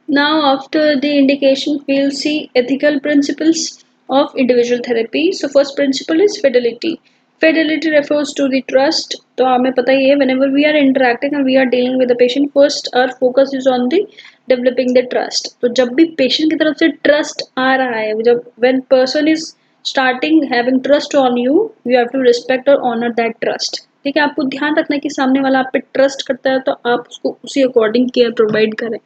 Now, after the indication, we'll see ethical principles of individual therapy. So, first principle is fidelity. Fidelity refers to the trust. तो हमें पता ही है, whenever we are interacting and we are dealing with the patient, first our focus is on the developing the trust. तो जब भी patient की तरफ से trust आ रहा है, जब when person is starting having trust on you, you have to respect or honor that trust. ठीक है, आपको ध्यान रखना है कि सामने वाला आप पे ट्रस्ट करता है तो आप उसको उसी अकॉर्डिंग केयर प्रोवाइड करें.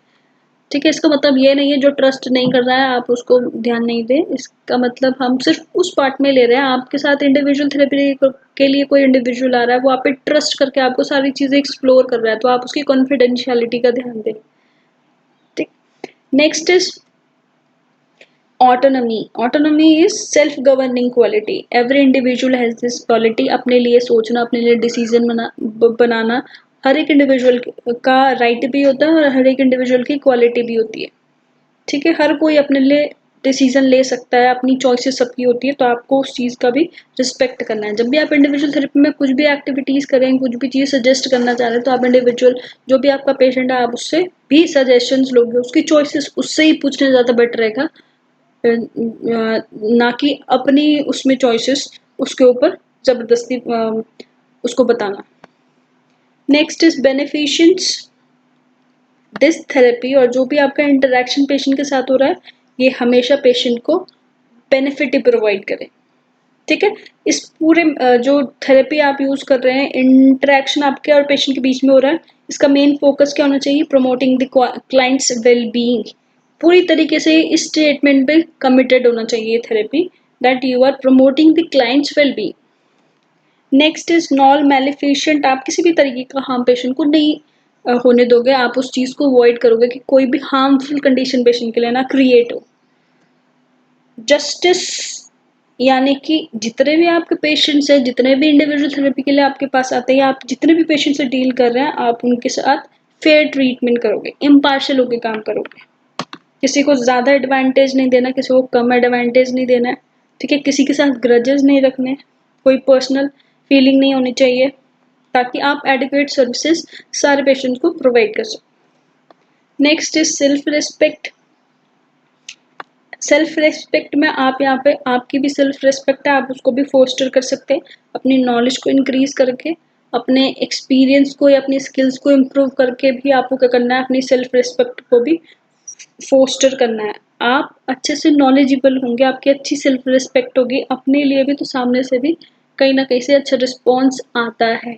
ठीक है, इसका मतलब ये नहीं है जो ट्रस्ट नहीं कर रहा है आप उसको ध्यान नहीं दें. इसका मतलब हम सिर्फ उस पार्ट में ले रहे हैं. आपके साथ इंडिविजुअल थेरेपी के लिए कोई इंडिविजुअल आ रहा है, वो आप पे ट्रस्ट करके आपको सारी चीजें एक्सप्लोर कर रहा है, तो आप उसकी कॉन्फिडेंशियलिटी का ध्यान दें. ठीक. Next is autonomy. Autonomy is self governing quality. Every individual has this quality. अपने लिए सोचना, अपने लिए डिसीजन बनाना हर एक इंडिविजुअल का राइट भी होता है और हर एक इंडिविजुअल की क्वालिटी भी होती है. ठीक है, हर कोई अपने लिए डिसीजन ले सकता है, अपनी चॉइसेस सबकी होती है, तो आपको उस चीज़ का भी रिस्पेक्ट करना है. जब भी आप इंडिविजुअल थेरेपी में कुछ भी एक्टिविटीज़ करें, कुछ भी चीज़ सजेस्ट करना चाह रहे हैं, तो आप इंडिविजुअल जो भी आपका पेशेंट है आप उससे भी सजेशंस लोगे, उसकी चॉइसेस उससे ही पूछने ज़्यादा बेटर रहेगा, ना कि अपनी उसमें चॉइसेस उसके ऊपर ज़बरदस्ती उसको बताना. Next is beneficence this therapy. और जो भी आपका इंटरेक्शन पेशेंट के साथ हो रहा है, ये हमेशा पेशेंट को बेनिफिट ही प्रोवाइड करे. ठीक है, इस पूरे जो थेरेपी आप यूज कर रहे हैं, इंटरेक्शन आपके और पेशेंट के बीच में हो रहा है, इसका मेन फोकस क्या होना चाहिए? Promoting the clients well being. पूरी तरीके से इस स्टेटमेंट पे कमिटेड होना चाहिए therapy, that you are promoting the clients well being. Next is non maleficent. आप किसी भी तरीके का हार्म पेशेंट को नहीं होने दोगे, आप उस चीज़ को अवॉइड करोगे कि कोई भी हार्मफुल कंडीशन पेशेंट के लिए ना क्रिएट हो. जस्टिस, यानी कि जितने भी आपके पेशेंट्स हैं, जितने भी इंडिविजुअल थेरेपी के लिए आपके पास आते हैं, आप जितने भी पेशेंट से डील कर रहे हैं, आप उनके साथ फेयर ट्रीटमेंट करोगे, इम्पार्शियल होकर काम करोगे. किसी को ज़्यादा एडवांटेज नहीं देना, किसी को कम एडवांटेज नहीं देना है. ठीक है, किसी के साथ ग्रजेस नहीं रखने, कोई पर्सनल फीलिंग नहीं होनी चाहिए, ताकि आप एडिक्वेट सर्विसेज सारे पेशेंट को प्रोवाइड कर सको. Next is self respect. Self respect में आप यहाँ पे आपकी भी सेल्फ रिस्पेक्ट है, आप उसको भी फोस्टर कर सकते हैं अपनी नॉलेज को इंक्रीज करके, अपने एक्सपीरियंस को या अपनी स्किल्स को इम्प्रूव करके भी आपको क्या करना है, अपनी सेल्फ रिस्पेक्ट को भी फोस्टर करना है. आप अच्छे से नॉलेजेबल होंगे, आपकी अच्छी सेल्फ रिस्पेक्ट होगी, अपने लिए भी तो सामने से भी कहीं ना कहीं से अच्छा रिस्पॉन्स आता है.